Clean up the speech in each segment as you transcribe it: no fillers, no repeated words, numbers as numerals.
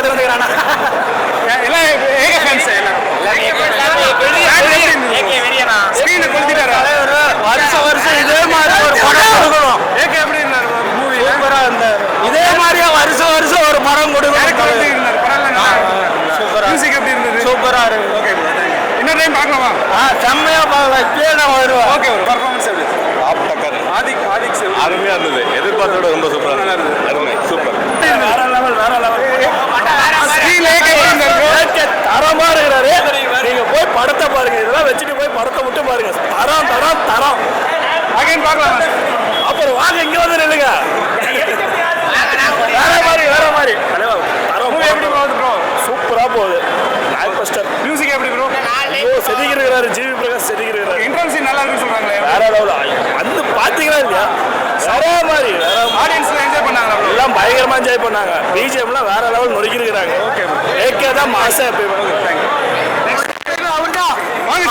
படத்துல வந்துக்கிறானா எல்லாம் ஏக ஃபேன்ஸ் வருஷம் இதே மாதிரி ஒரு படம் கொடுக்கணும். ஏக எப்படி இருந்தார் மூவி? சூப்பரா இருந்தார். இதே மாதிரியா வருஷம் ஒரு படம் கொடுக்கணும். சூப்பரா மியூசிக் எப்படி இருந்தது? சூப்பரா இருக்கு. ஓகே இன்னொரு டைம் பார்க்கலாமா? செம்மையா பார்க்கலாம். இப்பயே நான் வருவேன். ஓகே ஒரு பர்ஃபார்மன்ஸ் எப்படி? ஆதிக் அருமையா இருந்தது. எதிர்பார்த்தோட ரொம்ப சூப்பரா நல்லா இருந்தது. அருமை சூப்பர். வேற லெவல். தரமா இருக்கிறாரு. நீங்க போய் படத்தை பாருங்க. இதெல்லாம் வச்சுட்டு போய் படத்தை விட்டு பாருங்க. தரம் அகைன் பார்க்கலாம். அப்புறம் வாங்க இங்க வந்து நில்லுங்க. வேற மாதிரி மூவி எப்படி போகுது ப்ரோ? சூப்பரா போகுது. பிளாக் பஸ்டர். மியூசிக் எப்படி ப்ரோ? செதுக்கிறாரு. ஜிவி பிரகாஷ் செதுக்கிறாரு. இன்ட்ரோல் சீன் நல்லா இருக்குன்னு சொல்றாங்களே. வேற லெவல். வந்து பாத்தீங்களா இல்லையா? வேற மாதிரி ஆடியன்ஸ்ல என்ஜாய் பண்ணாங்களா ப்ரோ? எல்லாம் பயங்கரமா என்ஜாய் பண்ணாங்க. பிஜிஎம்லாம் வேற லெவல் நொறுக்கிருக்கிறாங்க. Okay bro. ஏகே தான் மாசா எப்பயும். Thank you.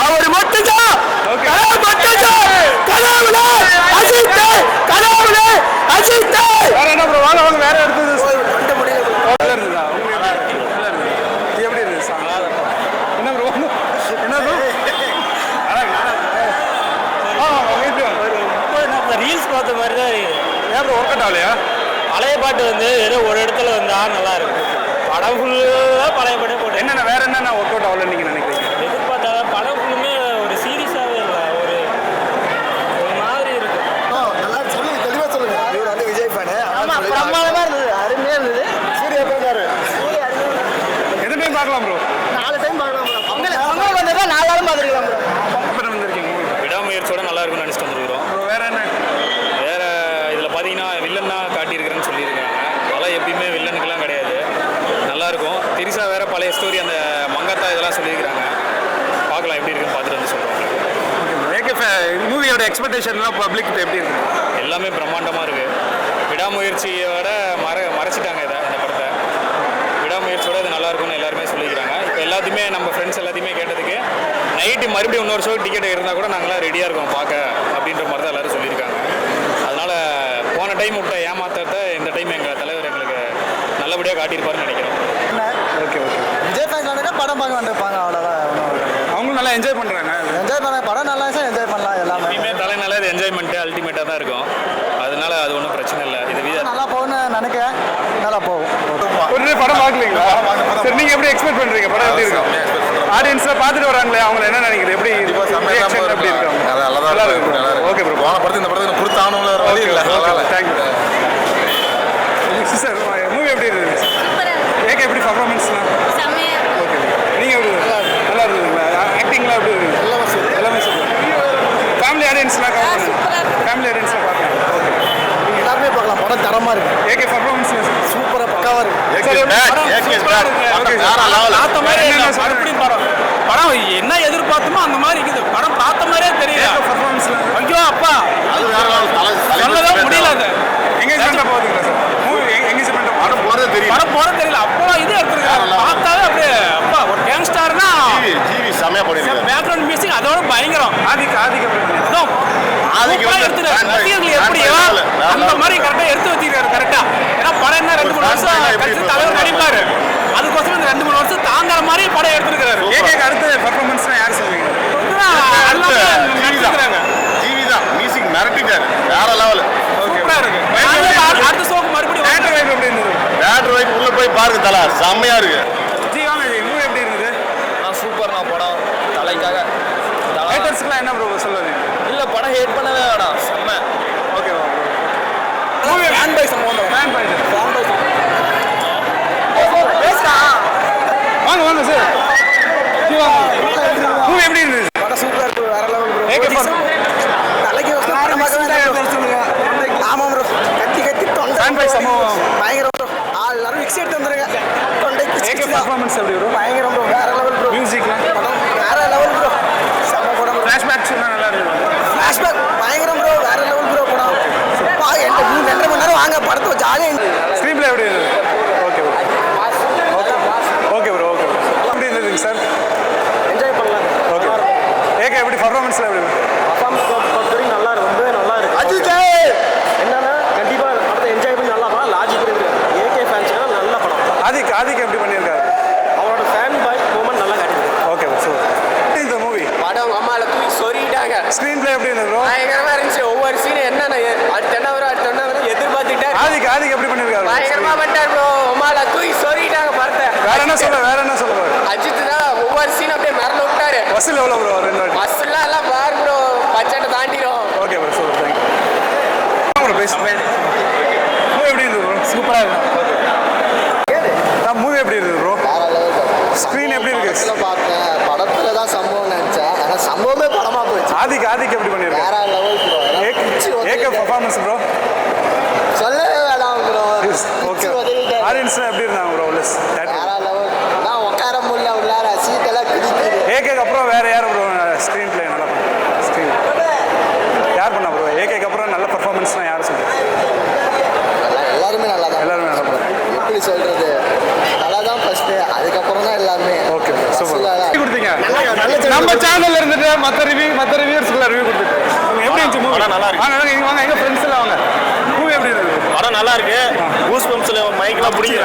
அவர் மட்டும்தான். அஜித் வேற என்ன ப்ரோ? வாங்க வேற எடுத்தது நல்லா இருந்ததா? இது எப்படி இருந்துச்சு? என்ன ப்ரோ? ரீல்ஸ் பார்த்த மாதிரி தான் இருக்கு. ஏன் ப்ரோ ஒர்க் அவுட் ஆகலையா? பழைய பாட்டு வந்து ஏதோ ஒரு இடத்துல வந்தா நல்லா இருக்கும். படம் ஃபுல்லா பழைய பாட்டே போட்டு என்னென்ன வேற என்னென்ன ஒர்க் அவுட் ஆகலன்னு நீங்க நினைக்கிறீங்க? எதிர்பார்த்தா படம் ஃபுல்லுமே ஒரு சீரியஸாகவே இல்லை. ஒரு மாதிரி இருக்கு. நல்லா சொல்லுங்க, தெளிவா சொல்லுங்க. இவர் வந்து விஜய் ஃபேனு. பிரமாதமா இருந்தது. அருமையா இருந்தது. சூர்யா பேசாரு. எது டைம் பார்க்கலாம் ப்ரோ? 4 டைம் பார்க்கலாம் ப்ரோ. பொங்கல் வந்ததா 4 நாளும் பார்த்துருக்கலாம் ப்ரோ. அப்புறம் வந்திருக்கீங்க விடாமுயற்சியோட நல்லா இருக்கும்னு நினச்சிட்டு வந்துருக்கிறோம். ப்ரோ வேற என்ன? வேற இதில் பார்த்தீங்கன்னா வில்லன் தான் காட்டியிருக்கிறேன்னு சொல்லியிருக்காங்க. அதெல்லாம் எப்பயுமே வில்லனுக்கெல்லாம் கிடையாது. நல்லாயிருக்கும். திரிசா வேற பழைய ஸ்டோரி அந்த மங்கத்தா இதெல்லாம் சொல்லியிருக்கிறாங்க. பார்க்கலாம் எப்படி இருக்குன்னு பார்த்துட்டு வந்து சொல்கிறோம். மூவியோட எக்ஸ்பெக்டேஷன்லாம் பப்ளிக் எப்படி இருக்கு? எல்லாமே பிரம்மாண்டமாக இருக்குது. விடாமுயற்சியோட மறைச்சிட்டாங்க இந்த படத்தை. விடாமுயற்சியோட இது நல்லாயிருக்கும்னு எல்லாருமே சொல்லிக்கிறாங்க. இப்போ எல்லாத்தையுமே நம்ம ஃப்ரெண்ட்ஸ் எல்லாத்தையுமே கேட்டதுக்கு நைட்டு மறுபடியும் இன்னொரு ஷோ டிக்கெட் இருந்தால் கூட நாங்களாம் ரெடியாக இருக்கோம் பார்க்க அப்படின்ற மாதிரி தான் எல்லோரும் சொல்லியிருக்காங்க. அதனால் போன டைம் விட்ட ஏமாத்தத்தை இந்த டைம் எங்கள் தலைவர் எங்களுக்கு நல்லபடியாக காட்டியிருப்பாருன்னு நினைக்கிறோம். ஓகே விஜய் ஃபேன்ஸ் வந்து படம் பார்க்க வந்திருப்பாங்க, அவ்வளோதான். அவங்களும் நல்லா என்ஜாய் பண்ணுறாங்க. என்ஜாய் பண்ண படம் நல்லா இருந்துச்சா என்ஜாய் பண்ணலாம். எல்லாமே எப்பயுமே தலைனால இது என்ஜாய்மெண்ட்டு அல்டிமேட்டாக தான் இருக்கும். அதனால அது ஒன்றும் பிரச்சனை இல்லை. இது நல்லா போகும்னு நினைக்கிறேன். நல்லா போகும். ஒரு படம் பார்க்கலீங்களா? சரி நீங்கள் எப்படி எக்ஸ்பெக்ட் பண்ணுறீங்க? படம் எப்படி இருக்கும்? ஆடியன்ஸில் பார்த்துட்டு வராங்களே அவங்களை என்ன நினைக்கிறீங்க? எப்படி எப்படி இருக்காங்க? நல்லா இருக்கும். Okay bro. போன படத்துக்கு இந்த படத்துக்கு கொடுத்தானுங்கள வழி இல்லை. Thank you sir. மூவி எப்படி இருந்துச்சு? ஏகே எப்படி பர்ஃபார்மன்ஸ்லாம்? ஓகே. நீங்கள் எப்படி நல்லா இருந்ததுங்களா? ஆக்டிங்லாம் எப்படி இருந்தது? எல்லாமே சூப்பர். ஃபேமிலி ஆடியன்ஸ்லாம் ஃபேமிலி ஆடியன்ஸ்லாம் பார்க்கலாம். ஓகே. எல்லாருமே பார்க்கலாம். படம் தரமாக இருக்கு. ஏகே பர்ஃபார்மன்ஸ் சூப்பராக பக்காவாக இருக்கு. படம் என்ன எதிர்பார்த்தோமோ அந்த மாதிரி இருக்குது. படம் பார்த்த மாதிரியே தெரியல. ஐயோ அப்பா சொல்லவே முடியல. அது எங்கேஜ்மெண்ட்டாக போகுதுங்களா சார்? மூவி எங்கேஜ்மெண்ட்டாக படம் போகிறதே தெரியும். படம் போட தெரியல. அப்போ இது எடுத்துருக்காங்க. பார்த்தாவே அப்படியே அப்பா ஒரு கேங்ஸ்டார்னா ஜிவி செமையா பண்ணிருக்காரு. பேக்ரவுண்ட் மியூசிக் அதோட பயங்கரம். ஆதிக்கு எப்படியோ அந்த மாதிரி கரெக்டா எடுத்து வச்சிருக்காரு. கரெக்டா ஏன்னா படம் என்ன 2-3 வருஷம் கழிச்சு தலைவர் நடிப்பாரு. அதுக்கோசரம் இந்த 2-3 வருஷம் தாங்குற மாதிரி படம் எடுத்துருக்காரு. ஏகேக்கு அடுத்த பர்ஃபார்மன்ஸ்லாம் யார் சொல்லுவீங்க? ஜிவி தான் மியூசிக் மிரட்டிட்டாரு. வேற லெவல். சூப்பரா இருக்கு. அடுத்த ஷோக்கு மறுபடியும் தேட்டர் வைப் எப்படி இருந்தது? தேட்டர் வைப் உள்ள போய் பாருங்க தல. செம்மையா இருக்கு. மூவி எப்படி இருந்தது? சூப்பர். நான் படம் தலைக்காக ஹேட்டர்ஸ்க்குலாம் என்ன ப்ரோ சொல்லுவீங்க? இல்ல படம் ஹேட் பண்ணவே வேணாம். செம்ம. Okay bro. Movie fan boys fan boys. வாங்க சார். மூவி எப்படி இருந்தது? படம் சூப்பராக இருக்கு. வேற லெவல் ப்ரோ. ஏகே தலைக்கு படம் பார்க்க ஆமாம் ப்ரோ. கத்தி தொண்டை ஃபேன் பாய்ஸ் சம்பவம் பயங்கரம் ப்ரோ. எல்லாரும் மிக்ஸ் எடுத்து வந்துருங்க. ஏகே பர்ஃபார்மன்ஸ் எப்படி ப்ரோ? பயங்கரம் ப்ரோ. வேற லெவல் ப்ரோ. மியூசிக்லாம் படம் வேற லெவல் ப்ரோ. செம்ம படம். ஃப்ளாஷ்பேக்ஸ் நல்லா இருந்தது. ஃப்ளாஷ்பேக் பயங்கரம் ப்ரோ. வேற லெவல் ப்ரோ படம். 2.5 மணி நேரம் வாங்க படத்தை ஜாலியாக பர்ஃபார்மன்ஸ் ப்ரோ? சொல்லவே வேணாம் ப்ரோ. ஓகே. ஆடியன்ஸ் எப்படி இருந்தாங்க ப்ரோ? உள்ள வேற லெவல். நான் உட்கார முடியல உள்ளார சீட்டெல்லாம் பிடிக்குது. ஏகேக்கு அப்புறம் வேற யார் ப்ரோ ஸ்க்ரீன் பிளே நல்லா பண்ணா? ஸ்க்ரீன் யார் பண்ணா ப்ரோ? ஏகேக்கு அப்புறம் நல்ல பர்ஃபார்மன்ஸ்னால் யார் சொல்லுங்கள்? எல்லாருமே நல்லா தான். எல்லாருமே நல்லா பண்ணாங்க. எப்படி சொல்றது, நல்லா தான் ஃபர்ஸ்ட், அதுக்கப்புறம் தான் எல்லாமே. Okay super. கொடுத்தீங்க நல்ல நம்ம சேனல்ல இருந்துட்டு மற்ற ரிவ்யூவர்ஸ்க்குள்ள ரிவ்யூ கொடுத்துட்டு எப்படி இருந்துச்சு மூவி? நல்லா இருக்கு. வாங்க எங்க ஃப்ரெண்ட்ஸ் எல்லாம் வாங்க. மூவி எப்படி இருந்தது? படம் நல்லா இருக்கு. கூஸ் பம்ப்ஸ்ல மைக்லாம் பிடிச்சி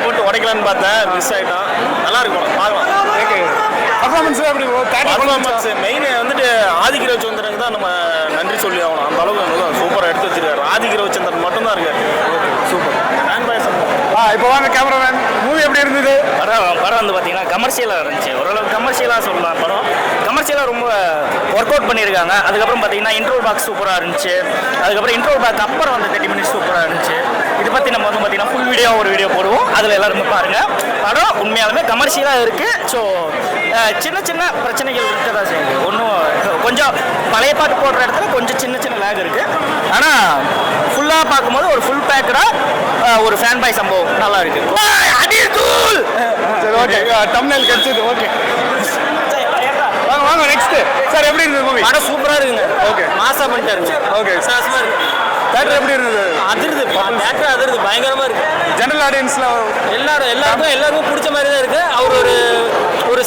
போட்டு உடைக்கலான்னு பார்த்தேன், மிஸ் ஆயிட்டான். நல்லா இருக்கு படம், பார்க்கலாம். ஓகே. பர்ஃபார்மன்ஸ் எப்படி ப்ரோ? பர்ஃபார்மன்ஸ் மெயின் வந்துட்டு ஆதிக் ரவிச்சந்திரனுக்கு தான் நம்ம நன்றி சொல்லி ஆகணும். அந்த அளவுக்கு சூப்பராக எடுத்து வச்சிருக்காரு. ஆதிக் ரவிச்சந்திரன் மட்டும் தான் இருக்காரு. சூப்பர். Fan boys. இப்போ வாங்க கேமராமேன், மூவி எப்படி இருந்தது? படம் வந்து பார்த்தீங்கன்னா கமர்ஷியலாக இருந்துச்சு. ஓரளவு கமர்ஷியலாக சொல்லலாம். படம் கமர்ஷியலாக ரொம்ப ஒர்க் அவுட் பண்ணியிருக்காங்க. அதுக்கப்புறம் பார்த்தீங்கன்னா இன்ட்ரோல் பாக்ஸ் சூப்பராக இருந்துச்சு. அதுக்கப்புறம் இன்ட்ரோல் பாக் அப்புறம் வந்து 30 மினிட்ஸ் சூப்பராக இருந்துச்சு. இதை பற்றி நம்ம வந்து பார்த்தீங்கன்னா ஃபுல் வீடியோ போடுவோம். அதில் எல்லாருமே பாருங்கள். படம் உண்மையாலுமே கமர்ஷியலாக இருக்குது. ஸோ சின்ன சின்ன பிரச்சனைகள் இருக்க தான் செய்யுது. ஒன்றும் கொஞ்சம் பழைய பாட்டு போடுற இடத்துல கொஞ்சம் சின்ன லேக் இருக்குது. ஆனால் ஃபுல்லாக பார்க்கும்போது ஒரு ஃபுல் பேக்கடாக ஒரு ஃபேன் பாய் சம்பவம் நல்லா இருக்குது. சரி ஓகே, தம்ப்நெயில் கிடைச்சது. ஓகே வாங்க நெக்ஸ்ட் சார், எப்படி இருந்தது மூவி? படம் சூப்பராக இருக்குங்க. ஓகே. மாசா பண்ணிட்டாருங்க. ஓகே. விசுவாசமாக இருக்கு. தேட்டர் எப்படி இருந்தது? அதிருது தேட்டர் அதிருது, பயங்கரமா இருக்கு. ஜெனரல் ஆடியன்ஸ்ல எல்லாருக்கும் பிடிச்ச மாதிரி தான் இருக்கு. அவர் ஒரு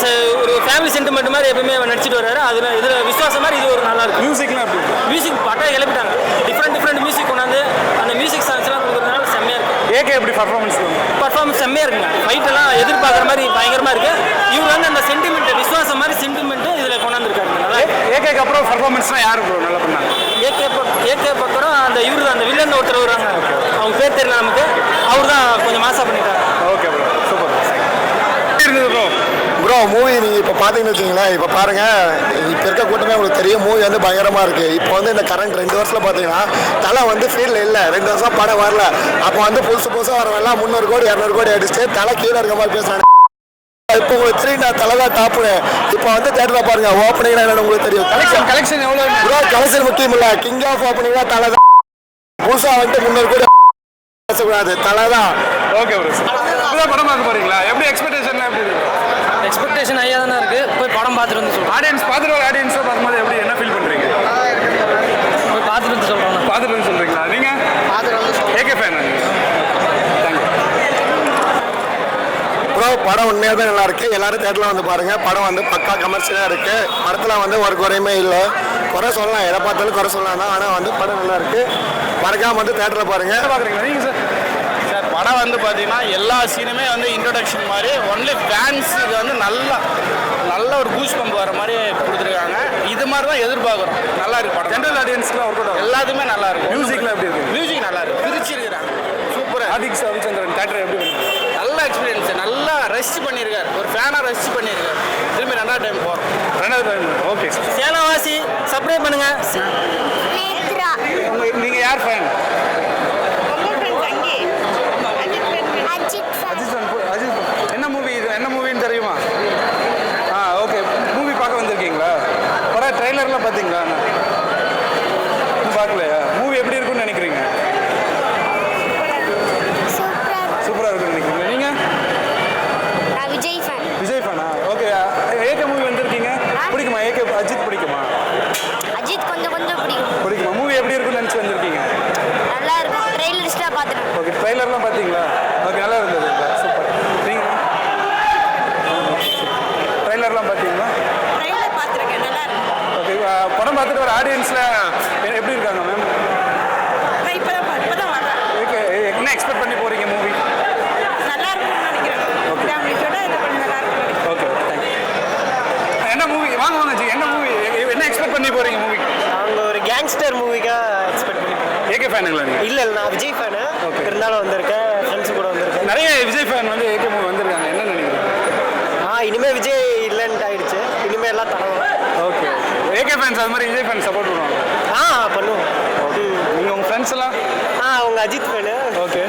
ஃபேமிலி சென்டிமெண்ட் மாதிரி எப்பவுமே நடிச்சிட்டு வர்றாரு. இதுல விசுவாசம் மாதிரி இது ஒரு நல்லா இருக்கு. மியூசிக்லாம் எப்படி? மியூசிக் பட்டாக கிளப்பிட்டாங்க. டிஃப்ரெண்ட் மியூசிக் கொண்டாந்து அந்த மியூசிக் சாங்ஸ்லாம் கொடுக்குறதுனால செம்மையா இருக்கு. ஏகே எப்படி பர்ஃபார்மன்ஸ் செம்மையா இருக்குங்க. ஃபைட் எல்லாம் எதிர்பார்க்குற மாதிரி பயங்கரமா இருக்கு. இவர் வந்து அந்த சென்டிமெண்ட் விசுவாசம் மாதிரி சென்டிமெண்ட் இதுல கொண்டாந்துருக்காரு. நல்லா ஏகேக்கு அப்புறம் பர்ஃபார்மன்ஸ்லாம் யாரு ப்ரோ நல்லா பண்ணாங்க? ஏகே பக்கம் அந்த இவரு தான், அந்த வில்லன் ஒருத்தர் வருவாங்க, அவங்க பேர் தெரியல நமக்கு. அவர் தான் கொஞ்சம் மாசா பண்ணிட்டாங்க. Okay bro super. இருந்தது ப்ரோ? ப்ரோ மூவி நீங்கள் இப்போ பார்த்தீங்கன்னு வச்சிங்களேன், இப்போ பாருங்கள், இப்போ இருக்க கூட்டமே உங்களுக்கு தெரியும். மூவி வந்து பயங்கரமாக இருக்குது. இப்போ வந்து இந்த கரண்ட் 2 வருஷத்தில் பார்த்தீங்கன்னா தலை வந்து ஃபீல்டில் இல்லை. 2 வருஷம் படம் வரல. அப்போ வந்து புதுசாக வரவெல்லாம் 300 கோடி 200 கோடி அடிச்சுட்டு தலை கீழே இருக்க மாதிரி பேசுகிறாங்க. இப்போ உங்களுக்கு 3 நான் தலை தான் டாப்புனு. இப்போ வந்து தேட்டரில் பாருங்கள், ஓப்பனிங்னா என்னன்னு உங்களுக்கு தெரியும். கலெக்ஷன் எவ்வளோ ப்ரோ? கலெக்ஷன் முக்கியம் இல்லை, கிங் ஆஃப் ஓப்பனிங்னா தலை தான். புதுசாக வந்துட்டு 300 கோடி பேசக்கூடாது, தலை தான். Okay bro. இப்போதான் படம் பார்க்க போறீங்களா? எப்படி எக்ஸ்பெக்டேஷன்லாம் எப்படி இருக்கு? எக்ஸ்பெக்டேஷன் ஐயா தானே இருக்கு. போய் படம் பார்த்துட்டு வந்து சொல்றேன். ஆடியன்ஸை பார்க்கும்போது எப்படி என்ன ஃபீல் பண்ணுறீங்க? போய் பார்த்துட்டு வந்து சொல்றேன். பார்த்துட்டு வந்து சொல்கிறீங்களா? நீங்கள் ஏகே ஃபேன்? Thank you bro. படம் உண்மையாகவே நல்லா இருக்கு. எல்லாரும் தேட்டரில் வந்து பாருங்க. படம் வந்து பக்கா கமர்ஷியலாக இருக்கு. படத்தில் வந்து ஒரு குறையுமே இல்லை. குறை சொல்லலாம், எதை பார்த்தாலும் குறை சொல்லலாம் தான். ஆனால் வந்து படம் நல்லா இருக்கு. மறக்காம வந்து தேட்டரில் பாருங்க. பார்க்குறீங்களா நீங்கள் சார்? சார் படம் வந்து பார்த்தீங்கன்னா எல்லா சீனுமே வந்து இன்ட்ரோடக்ஷன் மாதிரி ஒன்லி ஃபேன்ஸுக்கு வந்து நல்ல ஒரு கூஸ் பம்ப் வர மாதிரி கொடுத்துருக்காங்க. இது மாதிரி தான் எதிர்பார்க்குறோம். நல்லா இருக்கு படம். ஜென்ரல் ஆடியன்ஸ்லாம் ஒர்க் அவுட் ஆகும். எல்லாத்துமே நல்லா இருக்கு. மியூசிக்லாம் எப்படி இருக்கு? மியூசிக் நல்லா இருக்கு, பிரிச்சிருக்கிறாங்க. சூப்பராக. ஆதிக் ரவிச்சந்திரன் தேட்டர் எப்படி இருக்கு? நல்ல எக்ஸ்பீரியன்ஸ், நல்லா ரசிச்சு பண்ணியிருக்காரு. ஒரு ஃபேனாக ரசிச்சு பண்ணியிருக்காரு. திரும்பி 2வது டைம் போகிறோம். 2வது டைம். Okay sir. சேலவாசி சப்ஸ்கிரைப் பண்ணுங்க. நீங்கள் யார் ஃபேன்? அஜித். என்ன மூவி இது? என்ன மூவின்னு தெரியுமா? ஓகே. மூவி பார்க்க வந்திருக்கீங்களா? படம் ட்ரெய்லர்லாம் பார்த்தீங்களா? பார்க்கலையா? மூவி எப்படி இருக்குன்னு நினைக்கிறீங்க? சூப்பராக இருக்குன்னு நினைக்கிறீங்க. நீங்கள் விஜய் ஃபேனா? ஓகே. ஏகே மூவி வந்திருக்கீங்க, பிடிக்குமா? ஏகே அஜித் பிடிக்குமா? பிடிக்குமா? மூவி எப்படி இருக்குன்னு நினச்சி வந்திருக்கீங்க? ஓகே. ட்ரெய்லர்லாம் பார்த்தீங்களா? ஓகே, நல்லா இருந்தது. சூப்பர். நீங்கள் ட்ரெய்லர்லாம் பார்த்தீங்களா? ஓகே. படம் பார்த்துட்டு ஒரு ஆடியன்ஸில் எப்படி இருக்காங்க மேம்? ஓகே. என்ன எக்ஸ்பெக்ட் பண்ணி போகிறீங்க மூவி? Okay thank you. என்ன மூவி? வாங்க ஜி. என்ன மூவி? என்ன எக்ஸ்பெக்ட் பண்ணி போகிறீங்க மூவி? அவங்க ஒரு கேங்ஸ்டர் மூவிக்காக எக்ஸ்பெக்ட் பண்ணி ஏகே ஃபேனுங்களா நீங்கள்? இல்லை நான் விஜய் ஃபேனு. ஓகே. இருந்தாலும் வந்திருக்கேன், ஃப்ரெண்ட்ஸு கூட வந்திருக்கேன். நிறைய விஜய் ஃபேன் வந்து ஏகே மூவி வந்திருக்காங்க, என்ன நினைக்கிறீங்க? இனிமேல் விஜய் இல்லைன்ட்டு ஆயிடுச்சு. இனிமேல் எல்லாம் தரலாம். ஓகே. ஏகே ஃபேன்ஸ் அது மாதிரி விஜய் ஃபேன் சப்போர்ட் பண்ணுவாங்க? பண்ணுவோம். நீங்கள் உங்கள் ஃப்ரெண்ட்ஸ் எல்லாம்? அவங்க அஜித் ஃபேனு. ஓகே.